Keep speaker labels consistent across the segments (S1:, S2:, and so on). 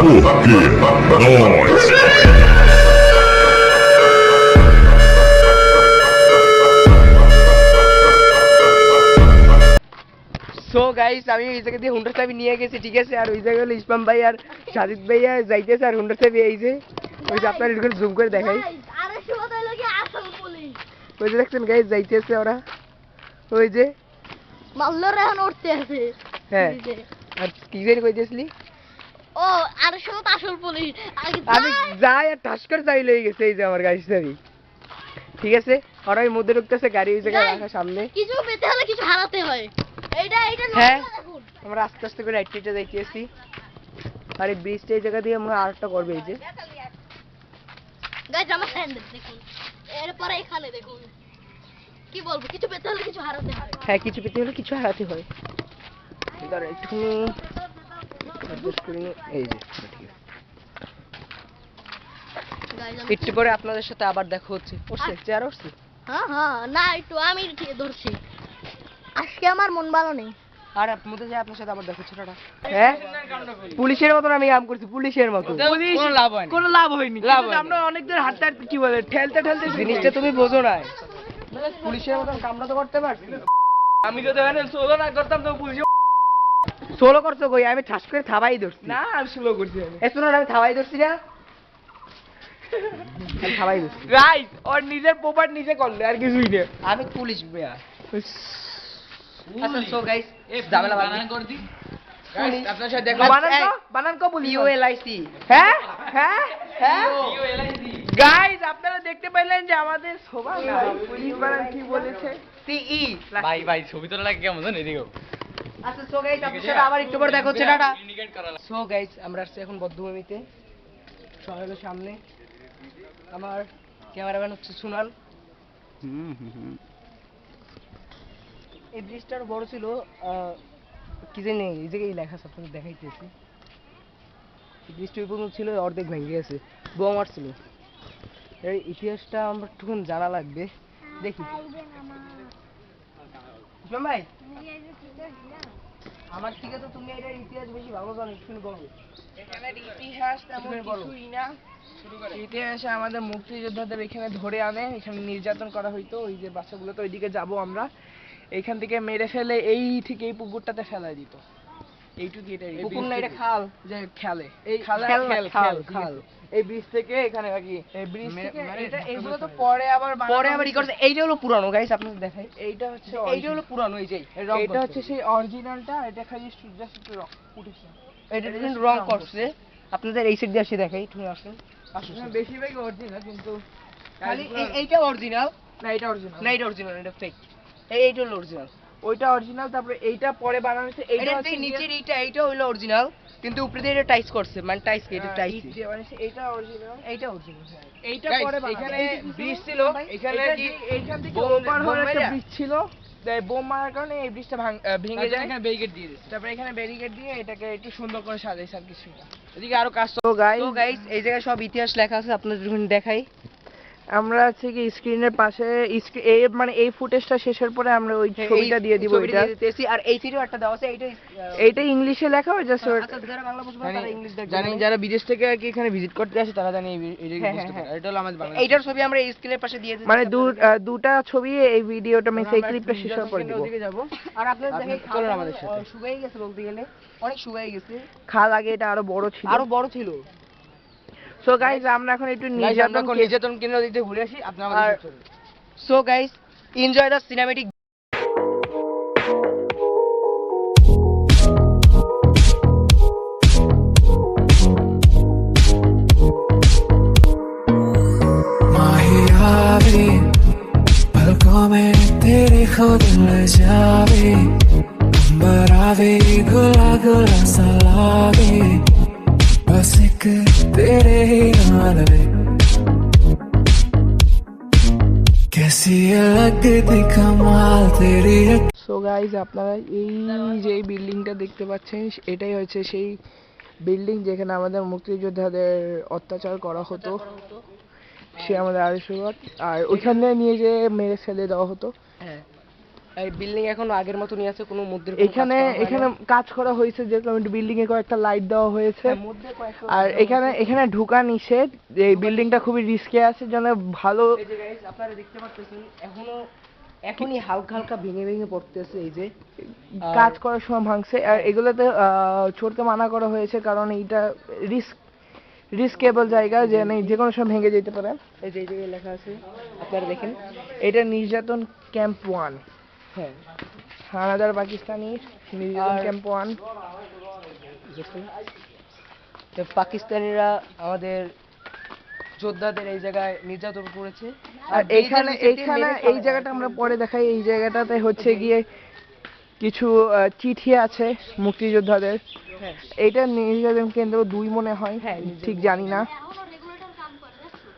S1: So guys আমি এই জায়গা দিয়ে হুন্ডা চাবি নিয়ে গেছি, ঠিক আছে। আর ওই জায়গায় হলো ইসমাম ভাই আর সাজিদ ভাইয়া যাইতেছে, আর হুন্ডা চাবি এই যে ওই যে আপনার এরকম জুম করে দেখাই, ওই যে দেখছেন গাইস যাইতেছে ওরা, ওই যে
S2: মাল্লর এখন উঠতে আছে।
S1: হ্যাঁ আর কি জানি কইতেছিলি?
S2: ও আর সব আসল পুলিশ।
S1: আমি যাই আর ঠাস করে চাবি লয়ে গেছে, এই যে আমার গাড়ির চাবি, ঠিক আছে। ওরা ওই মধ্যে ঢুকতেছে, গাড়ি ওই জায়গায় রাখা সামনে।
S2: কিছু পেতে হলে কিছু হারাতে হয়। এইটা
S1: হ্যাঁ আমরা আস্তে আস্তে করে রাইটটা যাইতেছি, আর এই ব্রিজটা এই জায়গা দিয়ে আমরা আরেকটা করবে, এই যে
S2: গাইস আমার স্যান্ডেল দেখুন, এরপরে এখানে দেখুন। কি বলবো, কিছু পেতে হলে কিছু হারাতে হয়।
S1: হ্যাঁ কিছু পেতে হলে কিছু হারাতে হয়। ধরো একটুখানি এই যে ঠিক আছে। একটু পরে আপনাদের সাথে আবার দেখা হচ্ছে। উঠছে চেয়ার উঠছে?
S2: হ্যাঁ হ্যাঁ না একটু আমি ঠিক ধরছি, আজকে আমার মন ভালো নেই।
S1: আর আপনাদের যে আপনার সাথে আবার দেখা হচ্ছে। টাটা। হ্যাঁ পুলিশের মতন আমি কাম করছি, পুলিশের মতো। কোনো লাভ হয়নি, কোনো লাভ হয়নি। আমরা অনেকদিন হাঁটতে হাঁটতে কি বলে ঠেলতে ঠেলতে জিনিসটা তুমি বোঝো না। পুলিশের মতন কামটা তো করতে পারছি। আমি যদি এখানে সোলো না করতাম তো পুলিশ সোলো করছো কই? আমি ঠাস করে থাবাই ধরছি। না আমি সোলো করছি। এই শোনো আমি থাবাই ধরছি না, আমি থাবাই ধরছি। গাইস ওর নিজের পোপাট নিজে করলে আর কিছুই না। আমি পুলিশ ভাইয়া। আচ্ছা সো গাইস ঝামেলা বানান করে দি। গাইস আপনার সাথে দেখা বানান কো বলি ইউএলআইসি। হ্যাঁ হ্যাঁ হ্যাঁ ইউএলআইসি। গাইস আপনারা দেখতে পাইলেন যে আমাদের সভা না পুলিশ বানান কি বলেছে, সিই।
S3: ভাই ভাই ছবি তোলা লাগে কেমন জানেন এদিকে।
S1: আচ্ছা সো গাইস আপনাদের সাথে আবার একটু পরে দেখা হচ্ছে। টাটা। সো গাইস আমরা আসছি এখন বদ্ধভূমিতে, শহরের সামনে। আমার ক্যামেরাম্যান হচ্ছে সুনাল। এই ব্রিজটা আরো বড় ছিল, কি জানি এই জায়গায় লেখা আছে, আপনাদের দেখাইতেছি। ব্রিজটা ওই পর্যন্ত ছিল, অর্ধেক ভেঙে গেছে, বোমা মারছিল। এর ইতিহাসটা আমরা একটুখানি জানা লাগবে, দেখি। ভাই আমার থেকে তো তুমি এটার ইতিহাস বেশি ভালো জানো, একটুখানি বলো।
S4: এখানের ইতিহাস তেমন কিছুই না। ইতিহাসে আমাদের মুক্তিযোদ্ধাদের এখানে ধরে আনে, এখানে নির্যাতন করা হইতো। ওই যে বাচ্চাগুলো, তো ওইদিকে যাব আমরা, এইখান থেকে মেরে ফেলে এই ঠিক এই পুকুরটাতে ফেলাই দিত। এইটুকু এটাই
S1: পুকুর না, এটা খাল।
S4: যে খেলে
S1: এই
S4: খাল
S1: খাল
S4: এই ব্রিজ থেকে এখানে বাকি এই ব্রিজ থেকে এটা এগুলো তো পরে আবার
S1: ই করছে। এইটা হলো পুরানো গাইস, আপনাদের দেখাই।
S4: এইটা হচ্ছে
S1: এইটা হলো পুরানো, এই যে
S4: এটা হচ্ছে সেই অরিজিনালটা। এটা খালি জাস্ট একটু রং উঠেছে,
S1: এটা কিন্তু রং করছে। আপনাদের এই সাইড দিয়ে আসি দেখাই, তুমি আসুন।
S4: বেশিরভাগই অরিজিনাল, কিন্তু
S1: খালি এইটা অরিজিনাল
S4: না, এটা অরিজিনাল
S1: না, এটা অরিজিনাল, এটা ফেক। এইটা হলো অরিজিনাল,
S4: ওইটা অরিজিনাল। তারপরে এইটা পরে বানানো হয়েছে। এইটা হচ্ছে
S1: নিচের এইটা হলো অরিজিনাল, কিন্তু উপরে দিয়ে এটা টাইস করছে, মানে টাইস কি এটা টাইস।
S4: এইটা অরিজিনাল,
S1: এইটা অরিজিনাল।
S4: এইটা পরে
S1: এখানে ব্রিজ ছিল,
S4: এখানে কি এইখান থেকে ওপার হয়ে একটা ব্রিজ ছিল, বোম মারার কারণে এই ব্রিজটা ভেঙে যায়। এখানে ব্যারিকেড দিয়ে দিয়েছে, তারপরে এখানে ব্যারিকেড দিয়ে এটাকে একটু সুন্দর করে সাজাইছে, আর কিছু না। এদিকে আরো কাজ।
S1: তো গাইস এই জায়গায় সব ইতিহাস লেখা আছে, আপনাদের যখন দেখাই।
S4: আমরা হচ্ছে কি স্ক্রিনের পাশে মানে এই ফুটেজটা শেষের পরে আমরা ওই ছবিটা দিয়ে দিব। এটা
S1: আর এই সিরিও একটা দেওয়া আছে,
S4: এইটা ইংলিশে লেখা হয়, জাস্ট
S1: যারা বাংলা বুঝবে তারা ইংলিশ দেখবে।
S4: জানেন যারা বিদেশ থেকে আর কি এখানে ভিজিট করতে আসে তারা জানে এটা বুঝতে পারে। এটা হলো আমাদের বাংলা।
S1: এইটার ছবি আমরা স্ক্রিনের পাশে দিয়ে দিই,
S4: মানে দুটা ছবি এই ভিডিওটা মানে সেই ক্লিপটা শেষ হওয়ার পরে দিব।
S1: ওদিকে যাব। আর আপনাদের দেখেন
S4: চলুন আমাদের সাথে।
S1: শুকাই গেছে বলতে গেলে, অনেক শুকাই গেছে।
S4: খাল আগে এটা আরো বড় ছিল। সো গাইস আমরা এখন একটু নির্যাতন কেন্দ্র দিতে ঘুরে আসি, আপনারা আমাদের সাথে চলুন।
S1: So guys enjoy the cinematic.
S5: पलकों में तेरे खुद ले जावे, अंबर आवे गुला गुला सा लागे, बस एक तेरे ही नाल वे, कैसी लगती कमाल तेरी।
S4: সো গাইস আপনারা এই যে বিল্ডিংটা দেখতে পাচ্ছেন, এটাই হচ্ছে সেই বিল্ডিং যেখানে আমাদের মুক্তিযোদ্ধাদের অত্যাচার করা হতো। সে আমাদের আরিশগঞ্জ, আর ওইখানে নিয়ে যে মেরে ফেলে দেওয়া হতো।
S1: হ্যাঁ এই বিল্ডিং এখন আগের মতনই আছে, কোনো মধ্যে
S4: এখানে কাজ করা হয়েছে, যে বিল্ডিং এ কয়েকটা লাইট দেওয়া হয়েছে।
S1: মধ্যে কয়েকটা
S4: আর এখানে ঢোকা নিষেধ। এই বিল্ডিংটা খুবই রিস্কে আছে, যেন ভালো।
S1: এই যে গাইস আপনারা দেখতে পাচ্ছেন এখনই হালকা হালকা ভেঙে ভেঙে পড়তেছে। এই যে
S4: কাজ করার সময় ভাঙছে। আর এগুলোতে চড়তে মানা করা হয়েছে, কারণ এইটা রিস্কেবল জায়গা, যে কোনো সময় ভেঙে যেতে পারে।
S1: এই যে এই জায়গায় লেখা আছে, আপনারা দেখেন।
S4: এটা নির্যাতন ক্যাম্প 1।
S1: হ্যাঁ,
S4: হানাদার পাকিস্তানি নির্যাতন ক্যাম্প 1।
S1: তো পাকিস্তানিরা আমাদের যোদ্ধাদের এই জায়গায় নির্যাতন করেছে।
S4: আর এইখানে এই জায়গাটা আমরা পরে দেখাই। এই জায়গাটাতে হচ্ছে গিয়ে কিছু চিঠি আছে মুক্তিযোদ্ধাদের।
S1: হ্যাঁ।
S4: এইটা নির্যাতন কেন্দ্র 2 মনে হয়,
S1: হ্যাঁ,
S4: ঠিক জানি না।
S2: এখনো রেগুলেটর কাম করে দেখছো?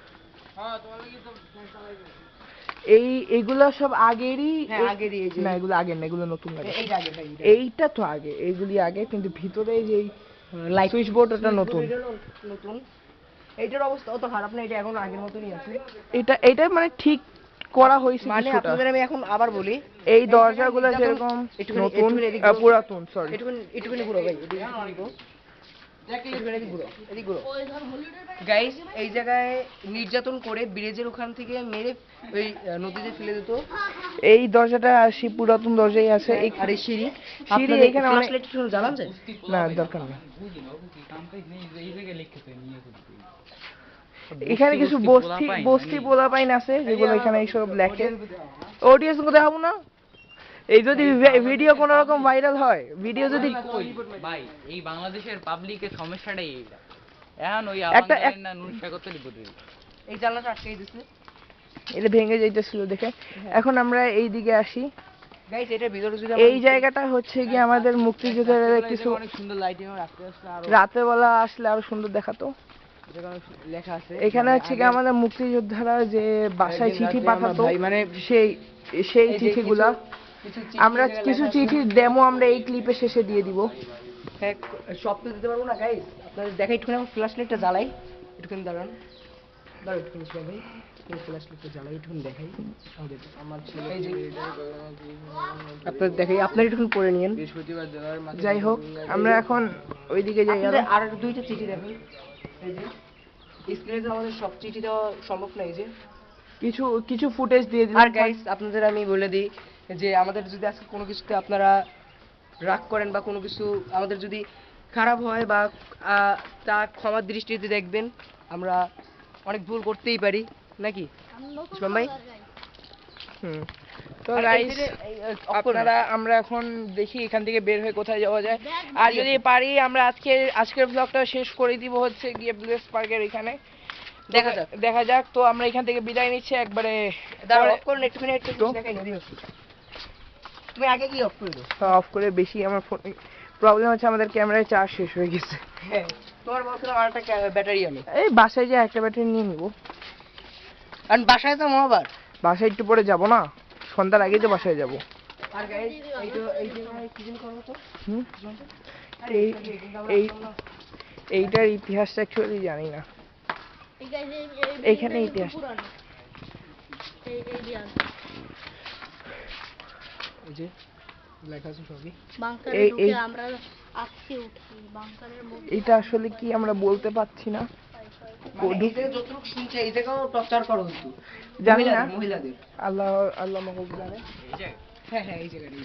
S4: এইগুলো সব আগেরই।
S1: হ্যাঁ, আগেরই। এই যে
S4: না, এগুলো আগের না, এগুলো নতুন লাগে।
S1: এই জায়গায় ভাই,
S4: এইটা তো আগে, এইগুলি আগে, কিন্তু ভিতরে যে লাইট সুইচ বোর্ড ওটা নতুন।
S1: নতুন। এইটার অবস্থা অত খারাপ না, এটা এখন আগের মতনই আছে।
S4: এটা মানে ঠিক করা হয়েছে
S1: মানে
S4: কিছুটা।
S1: আপনাদের আমি এখন আবার বলি,
S4: এই দরজাগুলো যেরকম নতুন, পুরাতন, সরি।
S1: একটুখানি ঘুরো ভাই, গাইস। এই জায়গায় নির্যাতন করে ব্রিজের ওখান থেকে মেরে ওই নদীতে ফেলে দিত।
S4: এই দরজাটা পুরাতন দরজাই আছে।
S1: আর এই সিঁড়ি
S4: এখানে অনেক
S1: জ্বালান যায়
S4: না, দরকার নেই।
S3: এই জায়গায় লিখতে নিয়ে
S4: এখানে কিছু বস্তি পোলাপাইন আছে, যেগুলো এখানে এইসব লেখে। অডিয়েন্স কোথায় হবো না, এই যদি ভিডিও কোনো রকম ভাইরাল হয়, ভিডিও যদি
S3: ভাই এই বাংলাদেশের পাবলিকের সমস্যাটাই এইটা। এখন ওই
S4: একটা-
S3: আওয়ামী না নুন সাগরতলি বদলে
S1: এই জানলাটা আটকে দিচ্ছে।
S4: এটা ভেঙে যাইতেছিল দেখে। এখন আমরা এই দিকে আসি।
S1: গাইস এটার ভিতরে যদি
S4: এই জায়গাটা হচ্ছে কি আমাদের মুক্তিযোদ্ধাদের কিছু
S1: অনেক সুন্দর লাইটিং রাখতে আসলে আরো
S4: রাতের বেলা আসলে আরো সুন্দর দেখাতো।
S1: যেখানে লেখা আছে
S4: এখানে হচ্ছে কি আমাদের মুক্তিযোদ্ধারা যে বাসায়
S1: একদিন
S4: চিঠি
S1: রাত্রে আমরা
S4: পাঠাতো,
S1: ভাই মানে
S4: সেই
S1: এই যে
S4: চিঠিগুলা
S1: কিছু চিঠি
S4: আমরা
S1: লেখা
S4: কিছু
S1: আছে।
S4: চিঠির ডেমো আমরা এই ক্লিপের শেষে দিয়ে দিব।
S1: হ্যাঁ, সব তো দিতে পারবো না গাইস, আপনাদের দেখাই একটুখানি। আমার ফ্ল্যাশ লাইটটা জ্বালাই, একটুখানি দাঁড়ান একটুখানি ভাই, ফ্ল্যাশ লাইটটা জ্বালাই, একটুখানি দেখাই। আমার ছেলে এই যে আপনাদের দেখাই, আপনারা একটুখানি পড়ে নিয়েন।
S4: যাই হোক, আমরা এখন ওইদিকে যাই।
S1: আর দুইটা চিঠি দেখুন। এই যে স্ক্রিনে তো আমাদের সব চিঠি দেওয়া সম্ভব না। এই যে
S4: কিছু ফুটেজ দিয়ে দিলাম।
S1: আর গাইস আপনাদের আমি বলে দিই যে আমাদের যদি আজকে কোনো কিছুতে আপনারা রাগ করেন বা কোনো কিছু আমাদের যদি খারাপ হয় বা তা ক্ষমার দৃষ্টিতে দেখবেন। আমরা অনেক ভুল করতেই পারি নাকি ইসমাম ভাই?
S4: হুম। তো
S1: আর এই
S4: গাইস
S1: যে
S4: আপনারা, আমরা এখন দেখি এখান থেকে বের হয়ে কোথায় যাওয়া যায়। আর যদি পারি আমরা আজকের ব্লগটা শেষ করে দিব হচ্ছে গিয়ে ব্লেস পার্কের এখানে। দেখা যাক। তো আমরা এখান থেকে বিদায় নিচ্ছি একবারে।
S1: অফ করুন একটুখানি, একটু দেখাই নদী। তুমি আগে কি অফ করে দাও?
S4: অফ করে বেশি আমার ফোন প্রবলেম হচ্ছে, আমাদের ক্যামেরায় চার্জ শেষ হয়ে গেছে।
S1: হ্যাঁ, তোমার বলছিলাম আর একটা ব্যাটারি আমি।
S4: এই বাসায় যে একটা ব্যাটারি নিয়ে নিব।
S1: আর বাসায় তো আবার
S4: বাসায় একটু পরে যাব না, সন্ধ্যার আগেই তো বাসায় যাব।
S1: আর গাইস এই যে কি দিন করব তো?
S4: হুম। এইটার ইতিহাসটা অ্যাকচুয়ালি জানি না।
S2: এই guys,
S4: এইখানে ইতিহাস।
S2: এই দিয়ান
S1: এই যে লেখা আছে সবই।
S2: বাংকারে ঢুকে আমরা আজকে উঠি বাংকারের মধ্যে।
S4: এটা আসলে কি আমরা বলতে পারছি না,
S1: মানে এই জায়গায় যতটুকু শুনছে এই জায়গাও টর্চার করা হতো,
S4: জানি না।
S1: মহিলাদের।
S4: আল্লাহ মাহবুব জানে।
S1: হ্যাঁ হ্যাঁ, এই জায়গাটা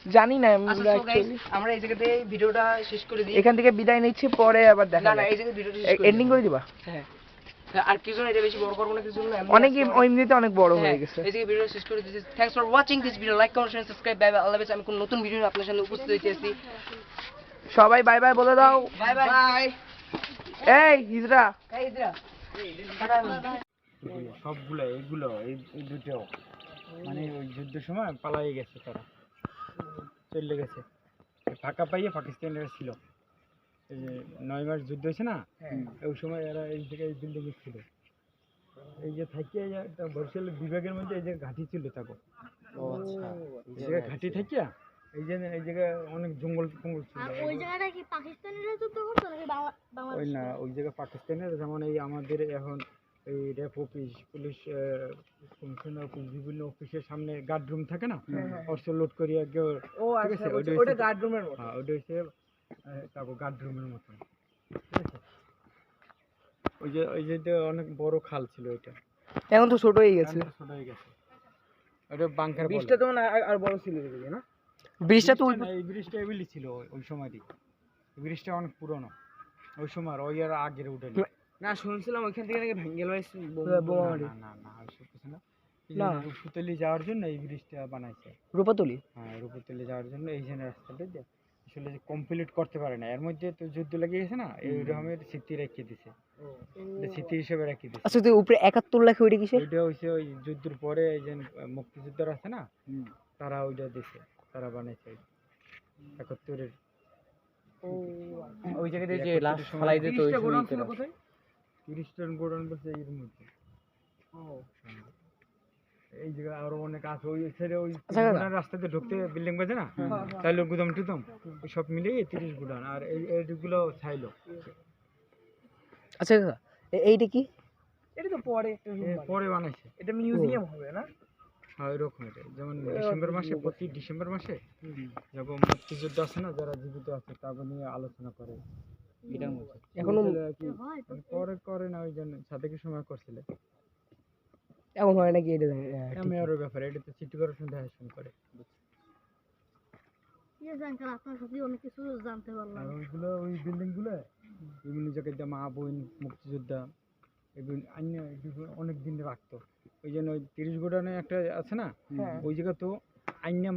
S4: জানি না
S1: আচ্ছা
S4: আমরা
S1: so guys,
S4: actually।
S1: আমরা এই জায়গাতে ভিডিওটা শেষ করে দিই।
S4: এখান থেকে বিদায় নিচ্ছি, পরে আবার দেখা
S1: না না,
S4: যাবে।
S1: এই জায়গায় ভিডিওটা শেষ করে
S4: এন্ডিং করে দিবা।
S1: হ্যাঁ, আর কিছু না, এটা বেশি বড় করব না, কিছু না।
S4: অনেক এমনিতে অনেক বড় হয়ে গেছে।
S1: এই জায়গায় ভিডিও শেষ করে দিচ্ছি। Thanks for watching this video. Like, comment, share, subscribe. Bye bye, আল্লাহ হাফেজ। আমি কোন নতুন ভিডিও নিয়ে আপনাদের সামনে উপস্থিত হইতেছি।
S4: সবাই বাই বাই বলে দাও।
S1: Bye bye.
S4: এই হিজরা,
S1: এই ইদরা
S6: সবগুলো এইগুলো এই দুটো মানে ওই যুদ্ধের সময় পালাই গেছে, তারা চলে গেছে। ফাঁকা পাইয়ে পাকিস্তানিরা ছিল। এই যে 9 মাস যুদ্ধ হয়েছে না, ওই সময় এরা এই জায়গায় এই বিল্ডিংয়ে ছিল। এই যে থাকিয়া বরিশাল বিভাগের মধ্যে এই যে ঘাঁটি ছিল থাকো। এই জায়গায় ঘাঁটি থাকিয়া এই জায়গায় অনেক জঙ্গল ফঙ্গল ছিল।
S2: আর ওই জায়গাটা কি পাকিস্তানিরা যুদ্ধ করতো নাকি
S6: ওই না, ওই জায়গায় পাকিস্তানের যেমন এই আমাদের এখন এই RAB office, police commissioner office, বিভিন্ন অফিসের সামনে গার্ড রুম থাকে না, অস্ত্র লোড করিয়া কেউ,
S4: ও
S6: ঠিক
S4: আচ্ছা,
S6: আছে,
S4: ওটা গার্ড রুমের মতো।
S6: হ্যাঁ ওইটা হচ্ছে তারপর গার্ড রুমের মতন, ঠিক আছে। ওই যে অনেক বড় খাল ছিল ওইটা,
S1: এখন তো ছোট হয়ে গেছে।
S6: এখন তো ছোট হয়ে গেছে। ওটা বাংকার বলে।
S4: বৃষ্টিটা তো মানে আর বড় ছিল এদিকে, না?
S1: ব্রিজটা তো
S6: না, এই ব্রিজটা এবিলি ছিল ওই সময়ই। এই ব্রিজটা অনেক পুরনো ওই সময়, ওই আর আগের উঠেনি।
S4: না, শুনছিলাম ওইখান থেকে নাকি ভেঙে গেছে
S6: না না ওইসব কিছু না। এই যে রূপতলি যাওয়ার জন্য এই ব্রিজটা বানাইছে।
S1: রূপাতলি?
S6: হ্যাঁ, রূপতলি যাওয়ার জন্য এই যে রাস্তাটা যে আসলে যে কমপ্লিট করতে পারে না, এর মধ্যে তো যুদ্ধ লেগে গেছে না, এই রকমের স্মৃতি রেখে দিছে, স্মৃতি হিসেবে রেখে দিছে।
S1: আচ্ছা, তুই উপরে 71 লাখ ওইটা কিসের?
S6: ওইটা হচ্ছে ওই যুদ্ধের পরে এই যে মুক্তিযোদ্ধারা আছে না, তারা ওইটা দিছে, তারা বানাইছে 71-এর।
S3: ওই জায়গাতে যে লাশ ফলাই দিত ওই সময়
S4: ছিল কোথায়?
S6: খ্রিস্টান গোডাউন বলছে এর মধ্যে। এই জায়গা আরো অনেক আছে, ওই সাইডে ওই গোডাউন রাস্তাতে ঢুকতে বিল্ডিং বাজে না, তাইলে গুদাম টুদাম ওই সব মিলিয়ে 30 গুদাম, আর এইগুলো ছাইলো।
S1: আচ্ছা কাকা, এইটা কি?
S4: এটা তো পরে একটা room বানায়।
S6: পরে বানাইছে।
S4: এটা মিউজিয়াম হবে না?
S6: হ্যাঁ ওইরকম। এটা যেমন ডিসেম্বর মাসে, প্রতি ডিসেম্বর মাসে যখন মুক্তিযুদ্ধ আছে না, যারা জীবিত আছে তাদের নিয়ে আলোচনা করে এটার মধ্যে।
S1: এখনো
S6: করে না, ওই জন্য সাদেকের সময় করছিল।
S1: এখন হয় নাকি এটা জানি না।
S6: এটা মেয়রের ব্যাপারে, এটা তো সিটি কর্পোরেশন দেখাশোনা করে।
S2: আঙ্কেল, আপনার সাথে অনেক কিছু জানতে পারলাম।
S6: আর ওইগুলো, ওই বিল্ডিং গুলো বিভিন্ন জায়গায় মা বোন মুক্তিযোদ্ধা অনেক দিন রাখতো। ওই জন্য ওই 30 গোডাউনে একটা আছে না, ওই জায়গা তো আইনা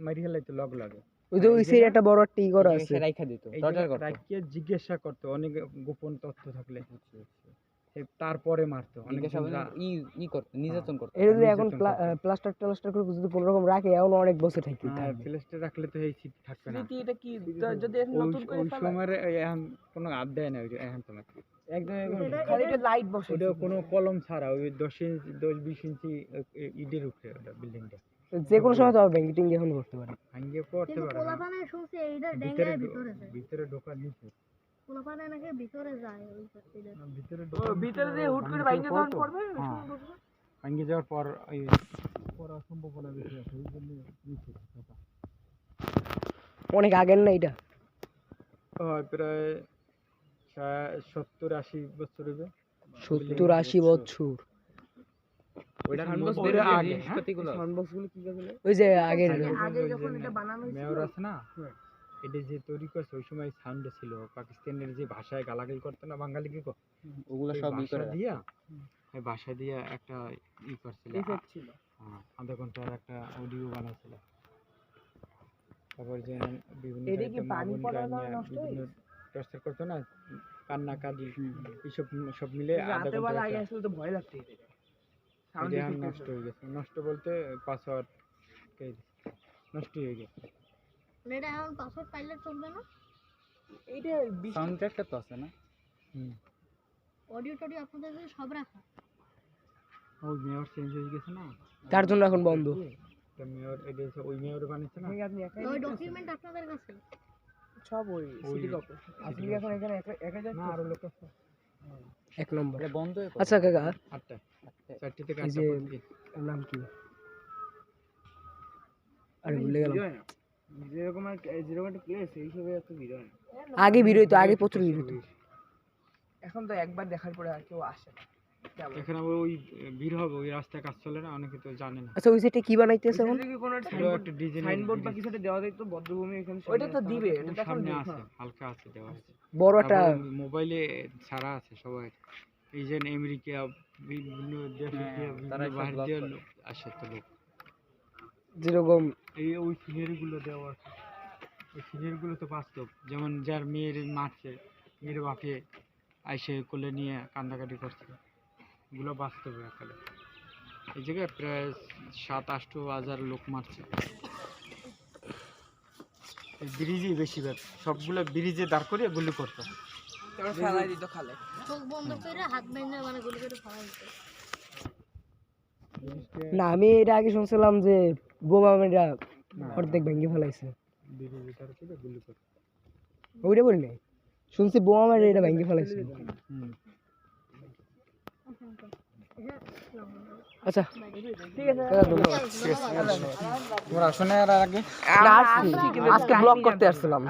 S6: মারি হেলাইতো লগ লাগে।
S1: ওই যে ওই সাইডে একটা বড় টি করা আছে,
S3: রাইখা দিত,
S6: এই
S3: টর্চার
S6: জায়গা
S3: করত।
S6: রাখিয়ে জিজ্ঞাসা করতো, অনেক গোপন তথ্য থাকলে তারপরে মারতো, অনেক
S3: ই করত, নির্যাতন করত।
S1: এটা যদি এখন প্লাস্টার করে যদি কোনো রকম রাখে, এখন অনেক বছর থাকতে থাকবে।
S6: প্লাস্টার রাখলে তো এই স্মৃতি থাকবে না।
S4: স্মৃতি এটা কি যদি এখন নতুন করে
S6: ওই
S4: ফেলে?
S6: সময়ের এখন কোনো আদ দেয় না, ওই যে এখন তোমার একদম
S4: খালি এটা লাইট বসে।
S6: ওটা কোনো কলম ছাড়া, ওই 10-20 ইঞ্চি ইটের উপরে ওটা বিল্ডিংটা।
S1: যে কোনো সময় তো ব্যাংকিং টিং এখন করতে পারে।
S6: ভাঙ্গিয়ে পড়তে
S2: কিন্তু
S6: পারে না।
S2: পোলাপানে শুনছি এইটা
S6: ভিতরে
S2: ডেঙ্গায় ভিতরে যায়।
S6: ভিতরে ঢোকার নিচে
S2: পোলাপানে নাকি ভিতরে যায় ওই সাইডে।
S6: ভিতরে
S4: ভিতরে দিয়ে হুট করে বাইকে যখন পড়বে,
S6: ভাঙ্গিয়ে যাওয়ার পর ওই পড়া সম্ভাবনা বেশি আছে, ওই জন্য নিচে ঢোকা।
S1: অনেক আগের না এটা?
S6: প্রায় 70-80 বছর হবে।
S1: 70-80 বছর? ওই যে আগের
S4: আগে যখন এটা বানানো হয়েছিল,
S6: মেয়র আছে না, এটা যে তৈরি করছে ওই সময় সাউন্ড ছিল পাকিস্তানের যে ভাষায় গালাগালি করতো না বাঙালি, কি
S3: ওগুলো সব ই করে
S6: দিয়া এই ভাষা দিয়া একটা ই করছিল,
S4: effect ছিল।
S6: আধা ঘন্টার একটা অডিও বানাইছিল। তারপর যে বিভিন্ন
S4: এটা কি
S6: জায়গাতে
S4: পানি
S6: মা বোন
S4: পড়ার
S6: গাইয়া
S4: কারণে নষ্ট হয়ে
S6: বিভিন্ন টর্চার করতো না, কান্না কাঁদি এইসব সব মিলে আধা
S4: রাতে বেলা আগে
S6: ঘন্টা
S4: আসলে তো ভয় লাগতো। সাউন্ড
S6: এটা নষ্ট হয়ে গেছে। নষ্ট বলতে পাসওয়ার্ড নষ্ট হয়ে গেছে।
S2: এটা এখন পাসওয়ার্ড পাইলে চলবে না?
S4: এইটা
S3: সাউন্ড ট্র্যাকটা তো আছে না?
S2: অডিও টডিও আপনাদের কাছে সব রাখা?
S6: ওই মেয়র চেঞ্জ হয়ে গেছে না,
S1: তার জন্য এখন বন্ধ।
S6: এটা মেয়র, এটা হচ্ছে ওই মেয়র বানিয়েছে না।
S4: আপনি একাই
S2: ওই ডকুমেন্ট আপনাদের কাছে?
S4: সব ওই সিটি কর্পোরেশন। আপনি এখন এখানে একা যাচ্ছেন?
S6: না, আরো লোক আছে।
S1: এক নম্বর।
S3: এটা বন্ধ হয়ে
S1: আচ্ছা কাকা,
S6: 8টা 4টা থেকে
S1: এই
S6: 8টা
S1: যে
S6: পর্যন্ত।
S1: নাম কি? আরে ভুলে গেলাম।
S4: যেরকম একটা প্লেস এই হিসেবে একটা ভিড় হয় না।
S1: আগে ভিড় হইতো, আগে প্রচুর ভিড় হইতো।
S4: এখন তো একবার দেখার পরে আর কেউ আসে না।
S6: এখানে আবার ওই ভিড় হবে, ওই রাস্তায় কাজ চলে না, অনেকে তো জানে না।
S1: আচ্ছা, ওই সাইডে কি বানাইতেছে এখন?
S4: যদি কোনো
S6: পুরো একটা ডিজাইন
S4: সাইনবোর্ড বা কিছু একটা দেওয়া যায় তো বদ্ধভূমি এখানে। ওইটা তো দিবে, এটা তো এখন
S6: সামনে আছে, হালকা আছে, দেওয়া আছে।
S1: বড় একটা
S6: মোবাইলে ছাড়া আছে সবাই। এই যে আমেরিকা, বিভিন্ন দেশ থেকে,
S3: তারা
S6: বিভিন্ন
S3: সব
S6: বাইরে
S3: vlog
S6: দিয়ে
S3: করে।
S6: লোক আসে তো লোক।
S1: যেরকম
S6: এই ওই সিনারি গুলো দেওয়া আছে, ওই সিনারি গুলো তো বাস্তব। যেমন যার মেয়ের মারছে, মেয়ের বাপে আইসে কোলে নিয়ে কান্দাকাটি করছে, এগুলো বাস্তবে আসলে। এই জায়গায় প্রায় 7-8 হাজার লোক মারছে। এই ব্রিজই বেশিরভাগ, সবগুলো ব্রিজে দাঁড় করিয়ে গুলি করতো।
S4: তারপর ফেলাই দিত খালে।
S2: চোখ বন্ধ করে হাত বেঁধে মানে গুলি করে ফালা দিত।
S1: না, আমি এটা আগে শুনছিলাম যে বোমা মেয়েরা অর্ধেক ভেঙে ফেলাইছে।
S6: ব্রিজে দাঁড় করে গুলি করতো।
S1: ওইটা বলি নাই, শুনছি বোমা মেয়েরা এটা ভেঙে ফেলাইছে।
S6: হুম।
S1: আচ্ছা ঠিক আছে ধন্যবাদ।
S6: তোমরা আসো না এর আগে?
S1: আজকে ব্লগ করতে আসছিলাম।